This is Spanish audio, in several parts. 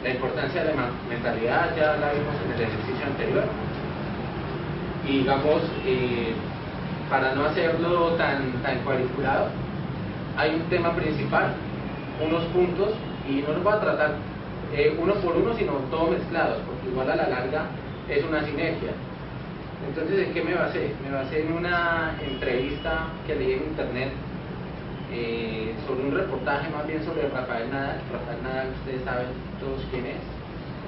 La importancia de la mentalidad ya la vimos en el ejercicio anterior. Y digamos, para no hacerlo tan cuadriculado, hay un tema principal, unos puntos, y no los voy a tratar uno por uno, sino todos mezclados, porque igual a la larga es una sinergia. Entonces, ¿en qué me basé? Me basé en una entrevista que leí en internet sobre un reportaje más bien sobre Rafael Nadal. Rafael Nadal, ustedes saben todos quién es,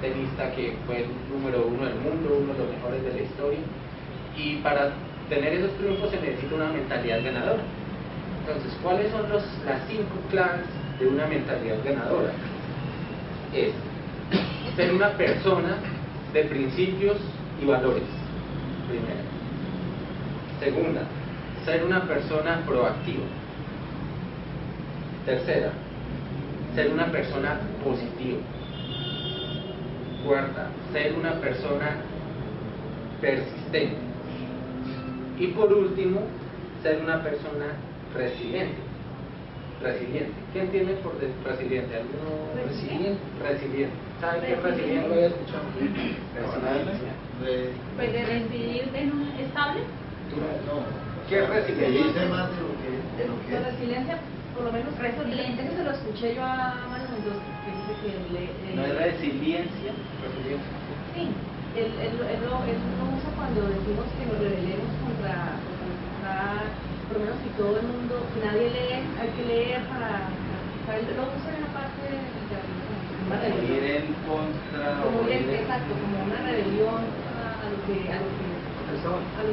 tenista que fue el número 1 del mundo, uno de los mejores de la historia, y para tener esos triunfos se necesita una mentalidad ganadora. Entonces, ¿cuáles son las 5 claves de una mentalidad ganadora? Es ser una persona de principios y valores, primera. Segunda, ser una persona proactiva. Tercera, ser una persona positiva. Cuarta, ser una persona persistente. Y por último, ser una persona resiliente. Resiliente. ¿Qué entiende por resiliente? ¿Alguno? Resiliente. ¿Sabe qué es resiliente? No lo había escuchado. Resiliencia. Pues de residir en un estable. No. ¿Qué es resiliente? Dice más de lo que La resiliencia, por lo menos resiliente, que se lo escuché yo a Mario Mendoza, que dice que No es resiliencia. Resiliencia. sí, él lo usa cuando decimos que nos rebelemos contra por lo menos si todo el mundo, si nadie lee, hay que leer para él lo usa en la parte de ir en contra como exacto, como una rebelión a lo que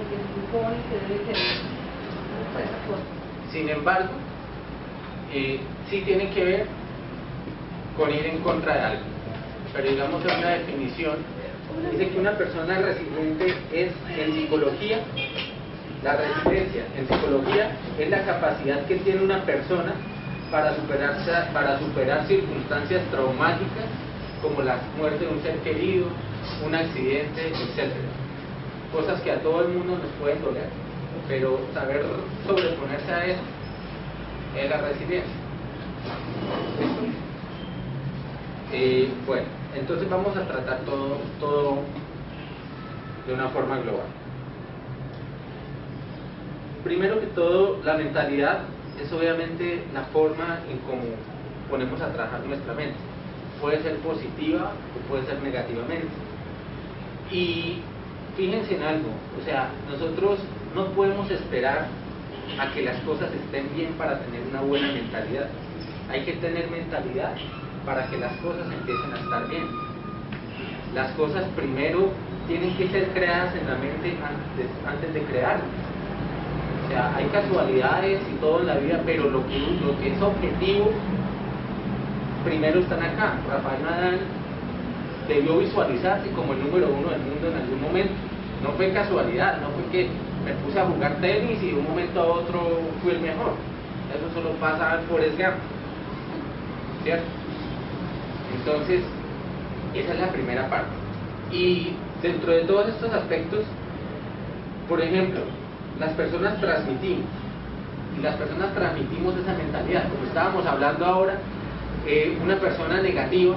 se supone que debe ser esa cosa. Sin embargo, sí tiene que ver con ir en contra de algo, pero digamos en una definición dice que una persona resiliente es, en psicología, la resiliencia en psicología es la capacidad que tiene una persona para superar circunstancias traumáticas como la muerte de un ser querido, un accidente, etc. Cosas que a todo el mundo nos pueden doler, pero saber sobreponerse a eso es la resiliencia. Bueno, entonces vamos a tratar todo de una forma global. Primero que todo, la mentalidad es obviamente la forma en cómo ponemos a trabajar nuestra mente. Puede ser positiva o puede ser negativamente. Y fíjense en algo, o sea, nosotros no podemos esperar a que las cosas estén bien para tener una buena mentalidad. Hay que tener mentalidad para que las cosas empiecen a estar bien. Las cosas primero tienen que ser creadas en la mente antes de crearlas. O sea, hay casualidades y todo en la vida, pero lo que es objetivo primero están acá. Rafael Nadal debió visualizarse como el número 1 del mundo en algún momento. No fue casualidad, no fue que me puse a jugar tenis y de un momento a otro fui el mejor. Eso solo pasa en Forrest Gump, ¿cierto? Entonces, esa es la primera parte. Y dentro de todos estos aspectos, por ejemplo, las personas transmitimos, y las personas transmitimos esa mentalidad. Como estábamos hablando ahora, una persona negativa,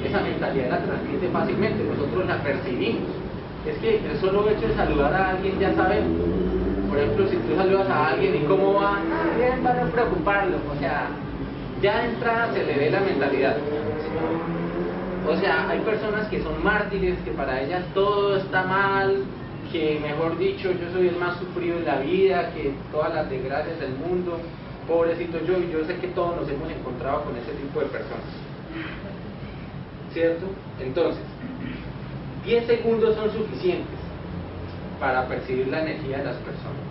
esa mentalidad la transmite fácilmente, nosotros la percibimos. Es que el solo hecho de saludar a alguien ya sabemos. Por ejemplo, si tú saludas a alguien y cómo va, bien, para no preocuparlo, o sea, ya de entrada se le ve la mentalidad. O sea, hay personas que son mártires, que para ellas todo está mal, que mejor dicho, yo soy el más sufrido en la vida, que todas las desgracias del mundo, pobrecito yo, y yo sé que todos nos hemos encontrado con ese tipo de personas, ¿cierto? Entonces, 10 segundos son suficientes para percibir la energía de las personas,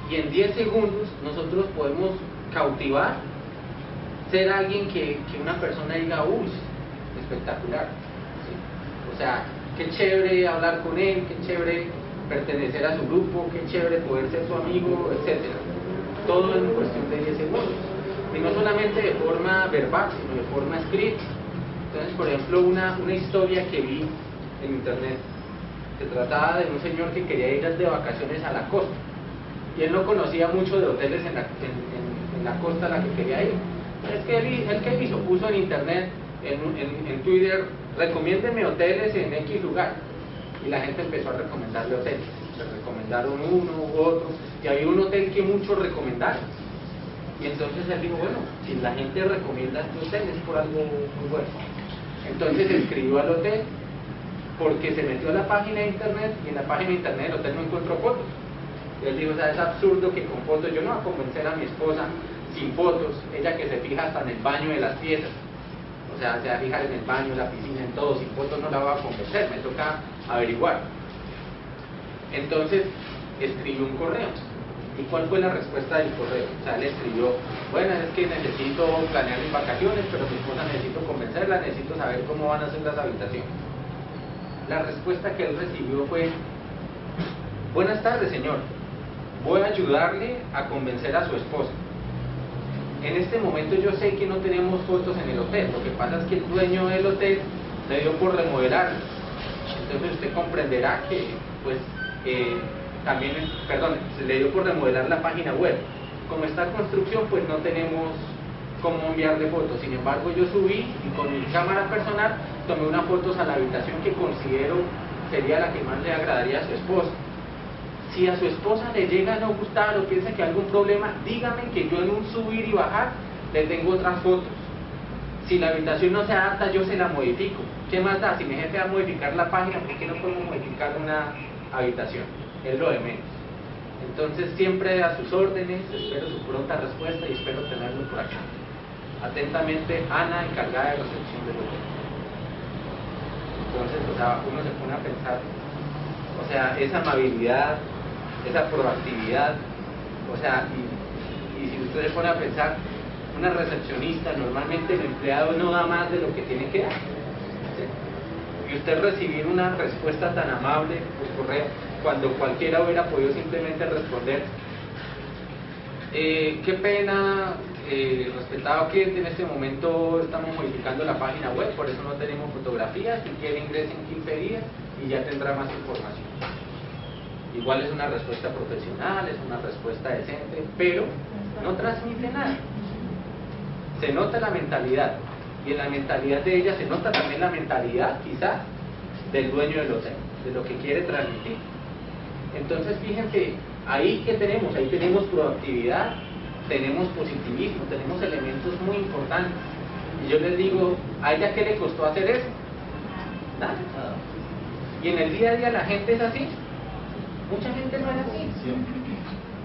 y en 10 segundos nosotros podemos cautivar, ser alguien que una persona diga, uy, espectacular, ¿sí? O sea, qué chévere hablar con él, qué chévere pertenecer a su grupo, qué chévere poder ser su amigo, etc. Todo en cuestión de 10 segundos. Y no solamente de forma verbal, sino de forma escrita. Entonces, por ejemplo, una historia que vi en internet, se trataba de un señor que quería ir de vacaciones a la costa. Y él no conocía mucho de hoteles en la costa a la que quería ir. Es que él que hizo, puso en internet, en Twitter, recomiéndeme hoteles en X lugar. Y la gente empezó a recomendarle hoteles. Le recomendaron uno u otro, y había un hotel que muchos recomendaron. Y entonces él dijo, bueno, si la gente recomienda este hotel es por algo muy bueno. Entonces escribió al hotel, porque se metió a la página de internet, y en la página de internet del hotel no encontró fotos. Y él dijo, o sea, es absurdo que con fotos, yo no voy a convencer a mi esposa sin fotos, ella que se fija hasta en el baño de las piezas, o sea, se va a fijar en el baño, en la piscina, en todo, sin fotos no la voy a convencer, me toca averiguar. Entonces escribió un correo. ¿Y cuál fue la respuesta del correo? O sea, él escribió, bueno, es que necesito planear mis vacaciones, pero mi esposa necesito convencerla, necesito saber cómo van a ser las habitaciones. La respuesta que él recibió fue, buenas tardes, señor, voy a ayudarle a convencer a su esposa. En este momento yo sé que no tenemos fotos en el hotel, lo que pasa es que el dueño del hotel le dio por remodelarlo. Entonces usted comprenderá que, pues, también, se le dio por remodelar la página web. Como está en construcción, pues no tenemos cómo enviarle fotos. Sin embargo, yo subí y con mi cámara personal tomé unas fotos a la habitación que considero sería la que más le agradaría a su esposa. Si a su esposa le llega a no gustar o piensa que hay algún problema, dígame que yo en un subir y bajar le tengo otras fotos. Si la habitación no se adapta, yo se la modifico. ¿Qué más da? Si mi jefe va a modificar la página, ¿por qué no podemos modificar una habitación? Es lo de menos. Entonces, siempre a sus órdenes, espero su pronta respuesta y espero tenerlo por acá. Atentamente, Ana, encargada de recepción del hotel. Entonces, o sea, uno se pone a pensar, o sea, esa amabilidad, esa proactividad, o sea, y si usted se pone a pensar, una recepcionista, normalmente el empleado no da más de lo que tiene que dar, ¿sí? Y usted recibir una respuesta tan amable por correo, cuando cualquiera hubiera podido simplemente responder, qué pena, respetado cliente, en este momento estamos modificando la página web, por eso no tenemos fotografías, si quiere ingrese en 15 días y ya tendrá más información. Igual es una respuesta profesional, es una respuesta decente, pero no transmite nada. Se nota la mentalidad, y en la mentalidad de ella se nota también la mentalidad, quizás, del dueño del hotel, de lo que quiere transmitir. Entonces, fíjense, ahí que tenemos, ahí tenemos proactividad, tenemos positivismo, tenemos elementos muy importantes. Y yo les digo, ¿a ella qué le costó hacer eso? Nada. Y en el día a día la gente es así. Mucha gente no es así.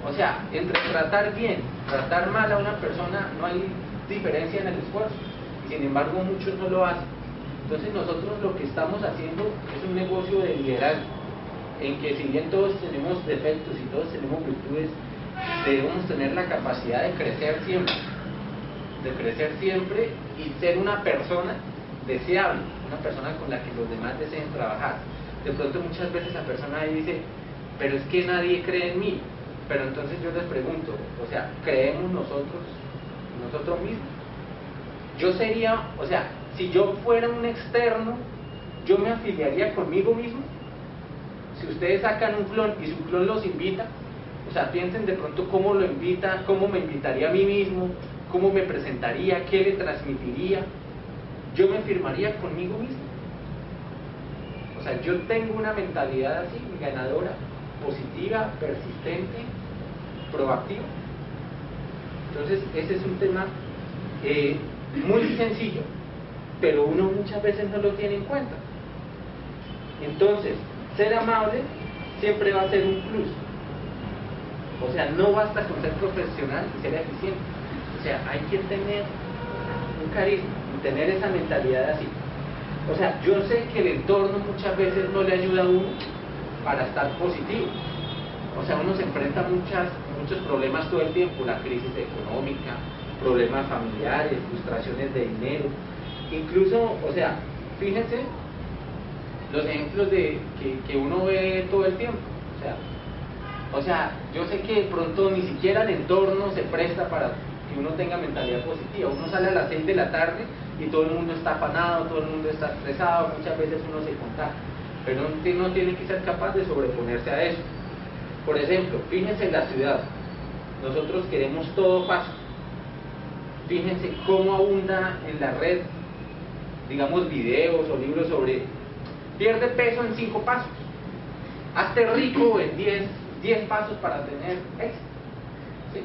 O sea, entre tratar bien, tratar mal a una persona, no hay diferencia en el esfuerzo. Y sin embargo, muchos no lo hacen. Entonces, nosotros lo que estamos haciendo es un negocio de liderazgo, en que si bien todos tenemos defectos y todos tenemos virtudes, debemos tener la capacidad de crecer siempre y ser una persona deseable, una persona con la que los demás deseen trabajar. De pronto muchas veces la persona ahí dice, pero es que nadie cree en mí. Pero entonces yo les pregunto, o sea, ¿creemos nosotros mismos? Yo sería, o sea, si yo fuera un externo, yo me afiliaría conmigo mismo. Si ustedes sacan un clon y su clon los invita, o sea, piensen de pronto cómo lo invita, cómo me invitaría a mí mismo, cómo me presentaría, qué le transmitiría. Yo me firmaría conmigo mismo. O sea, yo tengo una mentalidad así, ganadora, positiva, persistente, proactiva. Entonces, ese es un tema muy sencillo, pero uno muchas veces no lo tiene en cuenta. Entonces, ser amable siempre va a ser un plus. O sea, no basta con ser profesional y ser eficiente. O sea, hay que tener un carisma y tener esa mentalidad así. O sea, yo sé que el entorno muchas veces no le ayuda a uno para estar positivo. O sea, uno se enfrenta a muchos problemas todo el tiempo, la crisis económica, problemas familiares, frustraciones de dinero. Incluso, o sea, fíjense los ejemplos de que uno ve todo el tiempo. O sea, yo sé que de pronto ni siquiera el entorno se presta para que uno tenga mentalidad positiva. Uno sale a las 6 de la tarde y todo el mundo está afanado, todo el mundo está estresado, muchas veces uno se contagia, pero uno tiene que ser capaz de sobreponerse a eso. Por ejemplo, fíjense en la ciudad, nosotros queremos todo fácil. Fíjense cómo abunda en la red digamos, videos o libros sobre pierde peso en 5 pasos, hazte rico en 10 pasos para tener éxito. ¿Sí?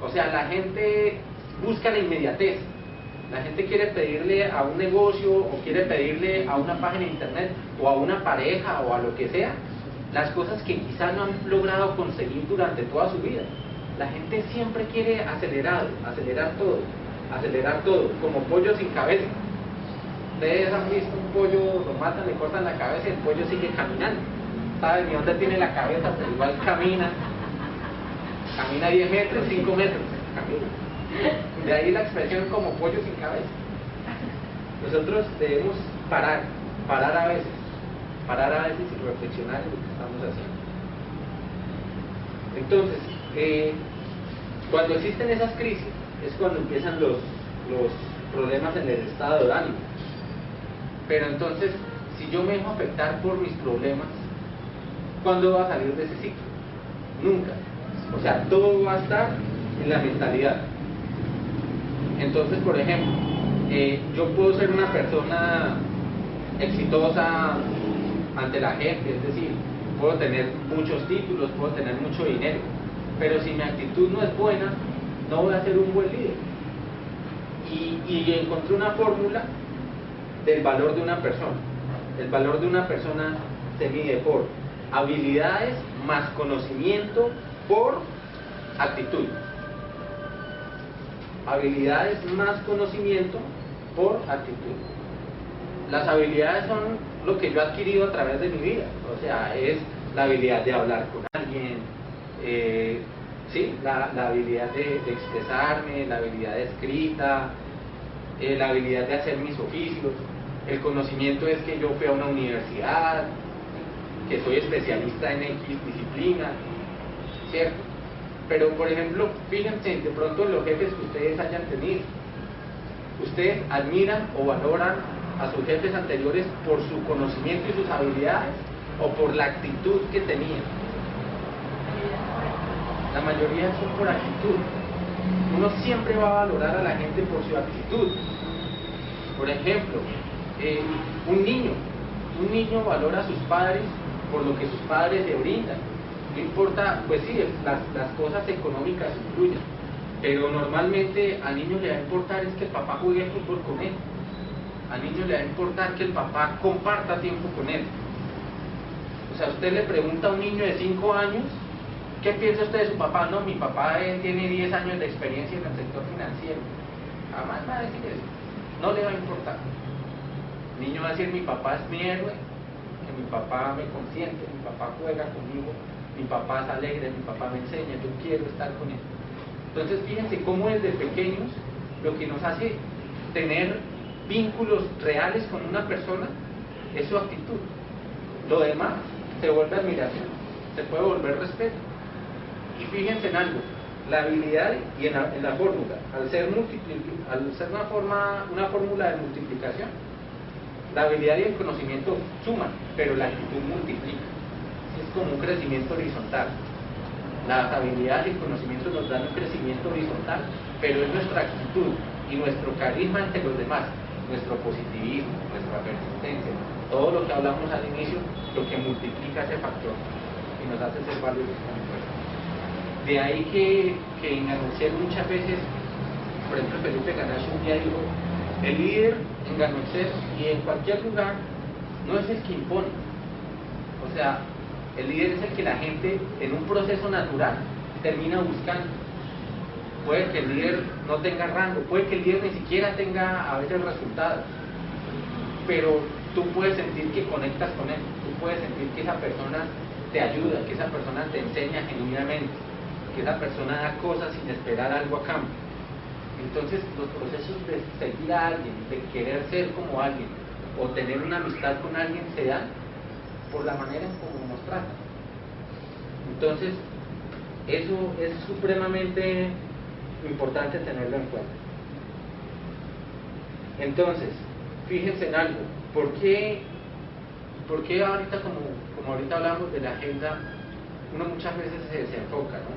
O sea, la gente busca la inmediatez. La gente quiere pedirle a un negocio o quiere pedirle a una página de internet o a una pareja o a lo que sea las cosas que quizás no han logrado conseguir durante toda su vida. La gente siempre quiere acelerar todo, como pollo sin cabeza. Ustedes han visto un pollo, lo matan, le cortan la cabeza y el pollo sigue caminando. ¿Saben ni dónde tiene la cabeza? Pero igual camina 10 metros, 5 metros, camina. De ahí la expresión como pollo sin cabeza. Nosotros debemos parar a veces y reflexionar en lo que estamos haciendo. Entonces, cuando existen esas crisis es cuando empiezan los problemas en el estado de ánimo. Pero entonces, si yo me dejo afectar por mis problemas, ¿cuándo va a salir de ese ciclo? Nunca. O sea, todo va a estar en la mentalidad. Entonces, por ejemplo, yo puedo ser una persona exitosa ante la gente, es decir, puedo tener muchos títulos, puedo tener mucho dinero, pero si mi actitud no es buena, no voy a ser un buen líder. Y encontré una fórmula del valor de una persona. El valor de una persona se mide por habilidades más conocimiento por actitud. Habilidades más conocimiento por actitud. Las habilidades son lo que yo he adquirido a través de mi vida. O sea, es la habilidad de hablar con alguien, ¿sí? la habilidad de expresarme, la habilidad de escrita, la habilidad de hacer mis oficios. El conocimiento es que yo fui a una universidad, que soy especialista en X disciplina, ¿cierto? Pero, por ejemplo, fíjense de pronto en los jefes que ustedes hayan tenido. ¿Ustedes admiran o valoran a sus jefes anteriores por su conocimiento y sus habilidades o por la actitud que tenían? La mayoría son por actitud. Uno siempre va a valorar a la gente por su actitud. Por ejemplo, un niño valora a sus padres por lo que sus padres le brindan. No importa, pues sí, las cosas económicas influyen, pero normalmente al niño le va a importar es que el papá juegue fútbol con él. Al niño le va a importar que el papá comparta tiempo con él. O sea, usted le pregunta a un niño de 5 años, ¿qué piensa usted de su papá? No, mi papá tiene 10 años de experiencia en el sector financiero. Jamás va a decir eso. No le va a importar. El niño va a decir, mi papá es mi héroe, que mi papá me consiente, mi papá juega conmigo, mi papá es alegre, mi papá me enseña, yo quiero estar con él. Entonces fíjense cómo desde pequeños lo que nos hace tener vínculos reales con una persona es su actitud. Lo demás se vuelve admiración, se puede volver respeto. Y fíjense en algo, la habilidad y en la fórmula, al ser una fórmula de multiplicación, la habilidad y el conocimiento suman, pero la actitud multiplica. Es como un crecimiento horizontal. Las habilidades y el conocimiento nos dan un crecimiento horizontal, pero es nuestra actitud y nuestro carisma ante los demás, nuestro positivismo, nuestra persistencia, todo lo que hablamos al inicio, lo que multiplica ese factor y nos hace ser valiosos como personas. De ahí que en Ganocher muchas veces, por ejemplo Felipe Ganache un día dijo, el líder en Ganocher y en cualquier lugar no es el que impone. O sea, el líder es el que la gente en un proceso natural termina buscando. Puede que el líder no tenga rango, puede que el líder ni siquiera tenga a veces resultados, pero tú puedes sentir que conectas con él, tú puedes sentir que esa persona te ayuda, que esa persona te enseña genuinamente, que esa persona da cosas sin esperar algo a cambio. Entonces los procesos de seguir a alguien, de querer ser como alguien o tener una amistad con alguien se dan por la manera en cómo nos tratan. Entonces eso es supremamente importante tenerlo en cuenta. Entonces, fíjense en algo, ¿por qué ahorita como ahorita hablamos de la agenda, uno muchas veces se desenfoca, ¿no?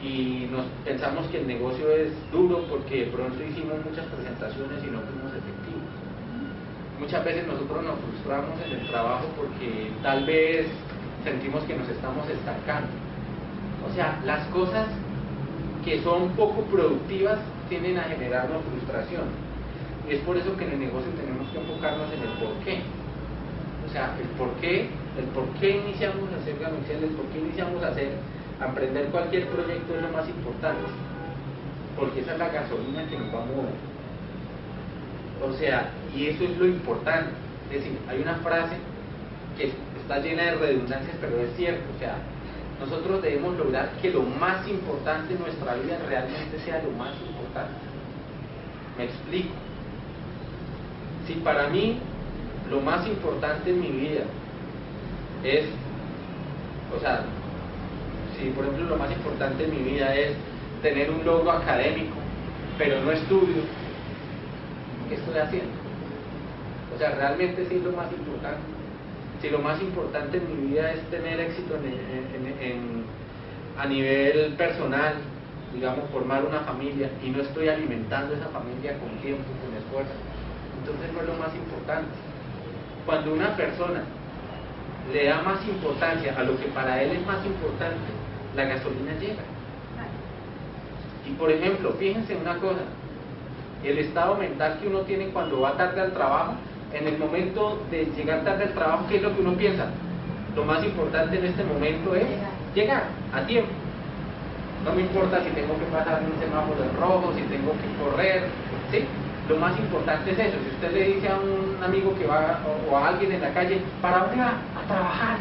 y nos pensamos que el negocio es duro porque de pronto hicimos muchas presentaciones y no fuimos efectivos. Muchas veces nosotros nos frustramos en el trabajo porque tal vez sentimos que nos estamos estancando. O sea, las cosas que son poco productivas tienden a generarnos frustración. Y es por eso que en el negocio tenemos que enfocarnos en el por qué. O sea, el por qué iniciamos a hacer Gamexcel, el por qué iniciamos a emprender cualquier proyecto es lo más importante. Porque esa es la gasolina que nos va a mover. O sea, y eso es lo importante. Es decir, hay una frase que está llena de redundancias, pero es cierto. O sea, nosotros debemos lograr que lo más importante en nuestra vida realmente sea lo más importante. Me explico. Si para mí lo más importante en mi vida es, o sea, si por ejemplo lo más importante en mi vida es tener un logro académico, pero no estudio, ¿qué estoy haciendo? O sea, realmente sí es lo más importante. Si lo más importante en mi vida es tener éxito a nivel personal, digamos, formar una familia, y no estoy alimentando esa familia con tiempo, con esfuerzo, entonces no es lo más importante. Cuando una persona le da más importancia a lo que para él es más importante, la gasolina llega. Y por ejemplo, fíjense una cosa, el estado mental que uno tiene cuando va tarde al trabajo, en el momento de llegar tarde al trabajo, ¿qué es lo que uno piensa? Lo más importante en este momento es llegar a tiempo. No me importa si tengo que pasar un semáforo en rojo, si tengo que correr, ¿sí? Lo más importante es eso. Si usted le dice a un amigo que va, o a alguien en la calle, ¿para dónde va? A trabajar.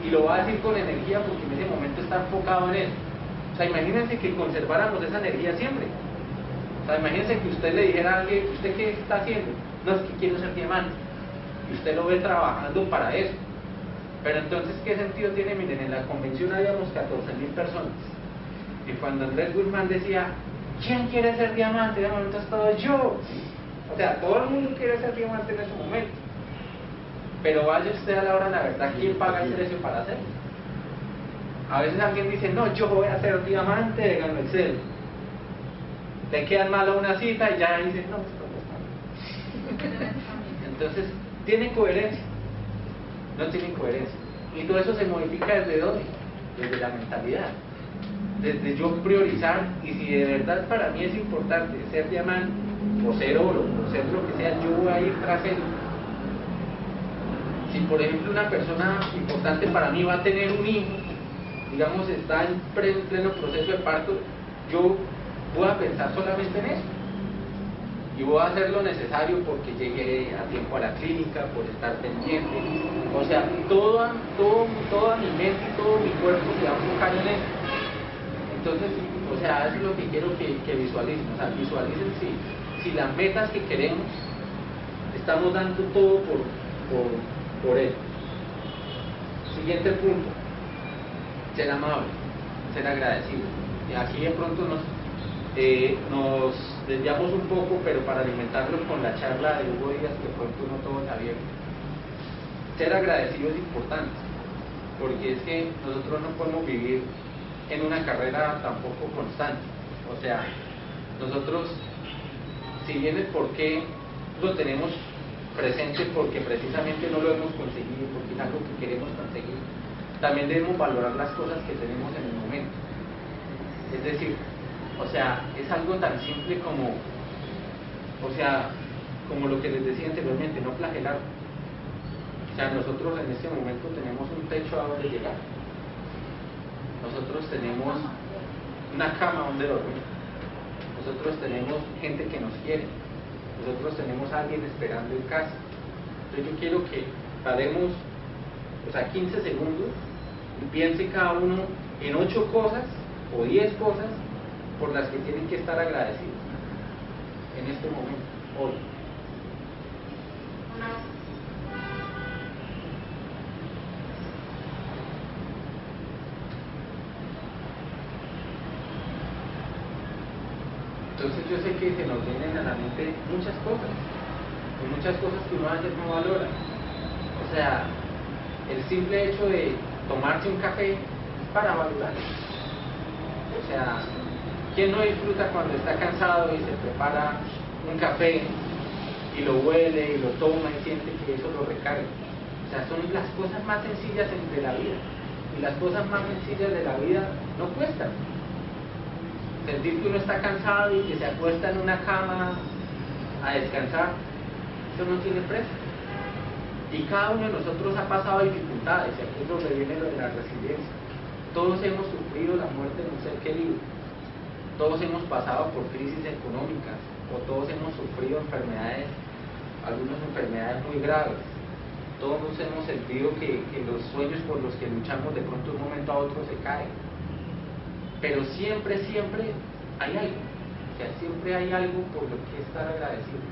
Y lo va a decir con energía porque en ese momento está enfocado en eso. O sea, imagínense que conserváramos esa energía siempre. O sea, imagínense que usted le dijera a alguien, ¿usted qué está haciendo? No, es que quiero ser diamante. Y usted lo ve trabajando para eso. Pero entonces, ¿qué sentido tiene? Miren, en la convención habíamos 14.000 personas. Y cuando Andrés Guzmán decía, ¿quién quiere ser diamante? De momento es todo yo. O sea, todo el mundo quiere ser diamante en ese momento. Pero vaya usted a la hora de la verdad, ¿quién paga el precio para hacerlo? A veces alguien dice, no, yo voy a ser diamante de Gamexcel. Le quedan mal a una cita y ya dicen, no, esto no está. Entonces, ¿tiene coherencia? No tiene coherencia. Y todo eso se modifica ¿desde dónde? Desde la mentalidad. Desde yo priorizar, y si de verdad para mí es importante ser diamante, o ser oro, o ser lo que sea, yo voy a ir tras él. Si por ejemplo una persona importante para mí va a tener un hijo, digamos está en pleno proceso de parto, yo voy a pensar solamente en eso. Y voy a hacer lo necesario porque llegue a tiempo a la clínica, por estar pendiente. O sea, toda mi mente y todo mi cuerpo se va a enfocar en eso. Entonces, o sea, eso es lo que quiero que visualicen. O sea, visualicen si las metas que queremos, estamos dando todo por él. Siguiente punto, ser amable, ser agradecido. Y aquí de pronto nos desviamos un poco, pero para alimentarlo con la charla de Hugo Díaz, que de pronto no todo está bien. Ser agradecido es importante, porque es que nosotros no podemos vivir en una carrera tampoco constante. O sea, nosotros, si bien el por qué lo tenemos presente, porque precisamente no lo hemos conseguido, porque es algo que queremos conseguir, también debemos valorar las cosas que tenemos en el momento. Es decir, o sea, es algo tan simple como, o sea, como lo que les decía anteriormente, no flagelar. O sea, nosotros en este momento tenemos un techo a donde llegar. Nosotros tenemos una cama donde dormir. Nosotros tenemos gente que nos quiere. Nosotros tenemos a alguien esperando en casa. Entonces yo quiero que paremos, o sea, 15 segundos y piense cada uno en 8 cosas o 10 cosas por las que tienen que estar agradecidos en este momento, hoy. Entonces yo sé que se nos vienen a la mente muchas cosas, y muchas cosas que uno a veces no valora. O sea, el simple hecho de tomarse un café es para valorar. O sea, ¿quién no disfruta cuando está cansado y se prepara un café y lo huele y lo toma y siente que eso lo recarga? O sea, son las cosas más sencillas de la vida. Y las cosas más sencillas de la vida no cuestan. Sentir que uno está cansado y que se acuesta en una cama a descansar, eso no tiene precio. Y cada uno de nosotros ha pasado dificultades, y aquí es donde viene lo de la resiliencia. Todos hemos sufrido la muerte de un ser querido, todos hemos pasado por crisis económicas, o todos hemos sufrido enfermedades, algunas enfermedades muy graves. Todos hemos sentido que los sueños por los que luchamos de pronto de un momento a otro se caen. Pero siempre, siempre hay algo. O sea, siempre hay algo por lo que estar agradecido.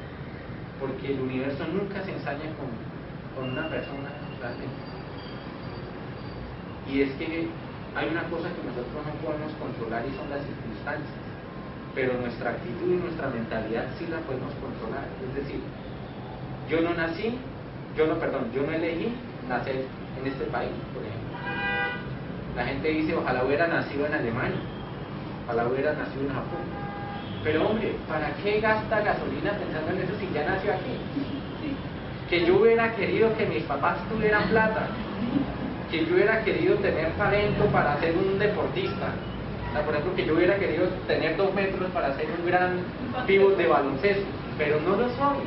Porque el universo nunca se ensaña con una persona realmente. Y es que hay una cosa que nosotros no podemos controlar y son las circunstancias. Pero nuestra actitud y nuestra mentalidad sí la podemos controlar. Es decir, yo no elegí nacer en este país, por ejemplo. La gente dice, ojalá hubiera nacido en Alemania, ojalá hubiera nacido en Japón. Pero hombre, ¿para qué gasta gasolina pensando en eso si ya nació aquí? Que yo hubiera querido que mis papás tuvieran plata, que yo hubiera querido tener talento para ser un deportista. O sea, por ejemplo, que yo hubiera querido tener 2 metros para ser un gran pívot de baloncesto, pero no lo soy.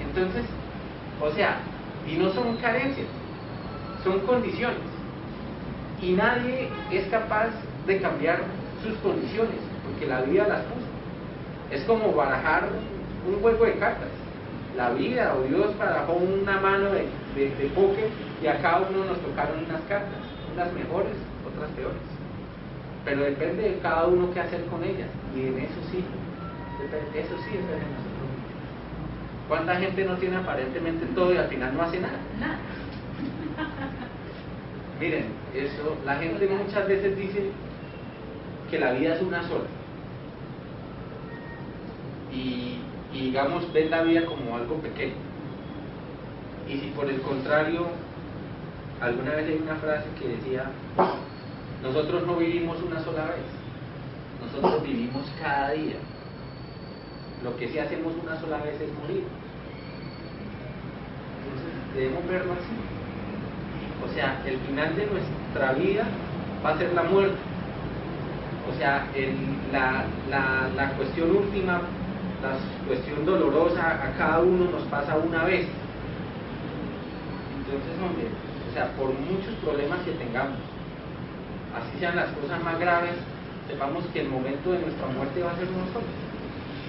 Entonces, o sea, y no son carencias, son condiciones. Y nadie es capaz de cambiar sus condiciones, porque la vida las puso. Es como barajar un juego de cartas. La vida o Dios barajó una mano de póker y a cada uno nos tocaron unas cartas, unas mejores, otras peores. Pero depende de cada uno qué hacer con ellas. Y en eso sí, depende de nosotros. ¿Cuánta gente no tiene aparentemente todo y al final no hace nada? Nada. Miren, eso, la gente muchas veces dice que la vida es una sola. Y digamos, ven la vida como algo pequeño. Y si por el contrario, alguna vez hay una frase que decía, nosotros no vivimos una sola vez, nosotros vivimos cada día. Lo que sí hacemos una sola vez es morir. Entonces debemos verlo así. O sea, el final de nuestra vida va a ser la muerte. O sea, la cuestión última, la cuestión dolorosa, a cada uno nos pasa una vez. Entonces, hombre, o sea, por muchos problemas que tengamos, así sean las cosas más graves, sepamos que el momento de nuestra muerte va a ser nosotros.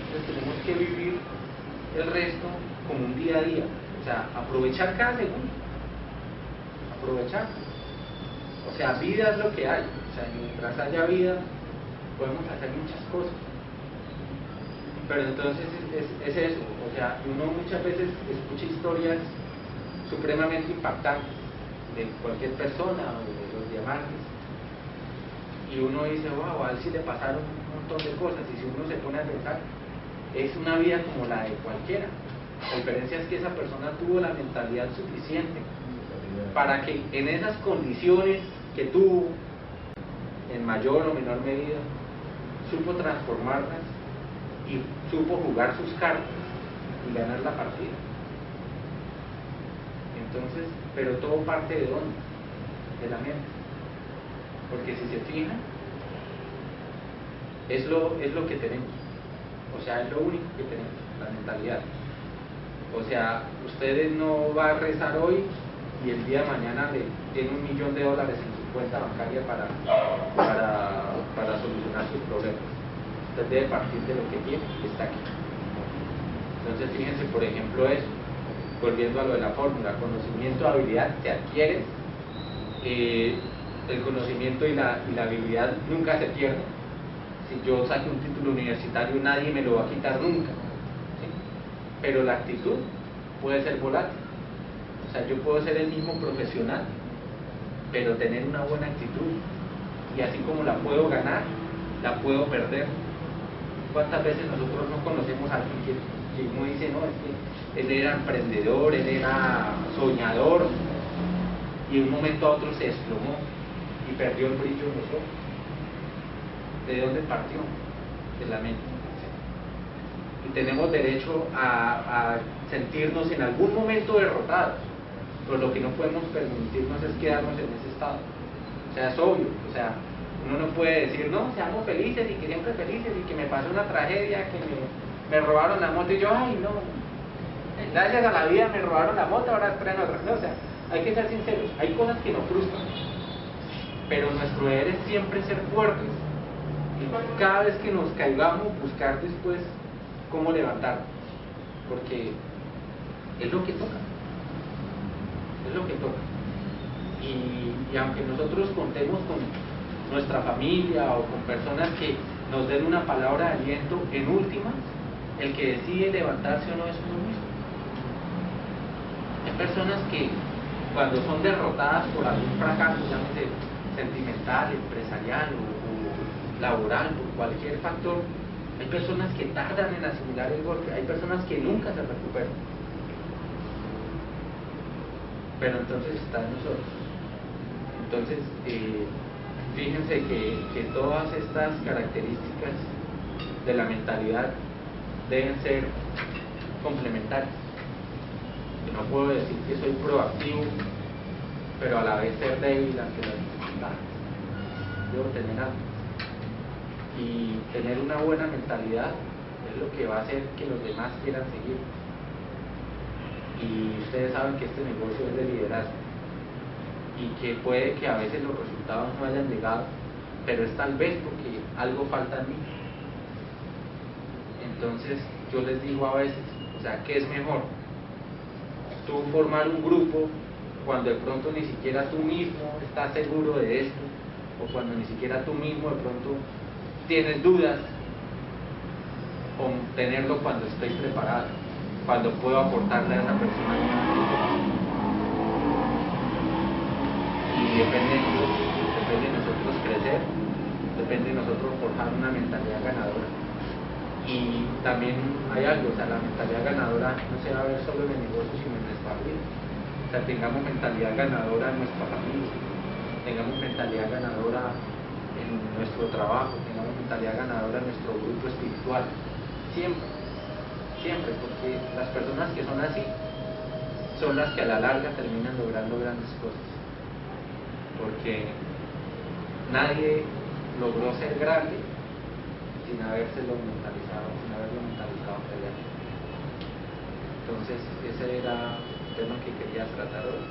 Entonces tenemos que vivir el resto como un día a día. O sea, aprovechar cada segundo. Aprovechar. O sea, vida es lo que hay. O sea, mientras haya vida, podemos hacer muchas cosas. Pero entonces es eso. O sea, uno muchas veces escucha historias supremamente impactantes de cualquier persona o de los diamantes. Y uno dice, wow, a él sí le pasaron un montón de cosas. Y si uno se pone a pensar, es una vida como la de cualquiera. La diferencia es que esa persona tuvo la mentalidad suficiente para que en esas condiciones que tuvo, en mayor o menor medida, supo transformarlas y supo jugar sus cartas y ganar la partida. Entonces, pero todo parte de dónde? De la mente. Porque si se fijan, es lo que tenemos. O sea, es lo único que tenemos, la mentalidad. O sea, ustedes no va a rezar hoy y el día de mañana le tiene $1 millón en su cuenta bancaria para solucionar sus problemas. Usted debe partir de lo que tiene y está aquí. Entonces, fíjense, por ejemplo, eso, volviendo a lo de la fórmula, conocimiento, habilidad, se adquiere, el conocimiento y la habilidad nunca se pierden. Si yo saque un título universitario, nadie me lo va a quitar nunca. ¿Sí? Pero la actitud puede ser volátil. O sea, yo puedo ser el mismo profesional, pero tener una buena actitud. Y así como la puedo ganar, la puedo perder. ¿Cuántas veces nosotros no conocemos a alguien que uno dice, no, es que él era emprendedor, él era soñador, y de un momento a otro se desplomó y perdió el brillo en los ojos? ¿De dónde partió? De la mente. Y tenemos derecho a sentirnos en algún momento derrotados, pero lo que no podemos permitirnos es quedarnos en ese estado. O sea, es obvio, o sea, uno no puede decir, no, seamos felices y que siempre felices y que me pasó una tragedia, que me robaron la moto y yo, ay, no, gracias a la vida me robaron la moto, ahora traen otra. No, o sea, hay que ser sinceros, hay cosas que nos frustran, pero nuestro deber es siempre ser fuertes y cada vez que nos caigamos buscar después cómo levantarnos, porque es lo que toca, es lo que toca. Y aunque nosotros contemos con nuestra familia o con personas que nos den una palabra de aliento, en últimas, el que decide levantarse o no es uno mismo. Hay personas que cuando son derrotadas por algún fracaso, llámese sentimental, empresarial o laboral, por cualquier factor, hay personas que tardan en asimilar el golpe, hay personas que nunca se recuperan. Pero entonces está en nosotros. Entonces, fíjense que todas estas características de la mentalidad deben ser complementarias. Que no puedo decir que soy proactivo, pero a la vez ser débil ante las dificultades. Debo tener algo. Y tener una buena mentalidad es lo que va a hacer que los demás quieran seguir. Y ustedes saben que este negocio es de liderazgo y que puede que a veces los resultados no hayan llegado, pero es tal vez porque algo falta en mí. Entonces yo les digo a veces, o sea, ¿qué es mejor? Tú formar un grupo cuando de pronto ni siquiera tú mismo estás seguro de esto, o cuando ni siquiera tú mismo de pronto tienes dudas, o tenerlo cuando estoy preparado, cuando puedo aportarle a esa persona. Y depende de nosotros crecer, depende de nosotros forjar una mentalidad ganadora. Y también hay algo, o sea, la mentalidad ganadora no se va a ver solo en el negocio, sino en nuestra vida. O sea, tengamos mentalidad ganadora en nuestra familia, tengamos mentalidad ganadora en nuestro trabajo, tengamos mentalidad ganadora en nuestro grupo espiritual. Siempre, siempre, porque las personas que son así son las que a la larga terminan logrando grandes cosas. Porque nadie logró ser grande sin habérselo mentalizado, sin haberlo mentalizado previamente. Entonces, ese era el tema que quería tratar hoy.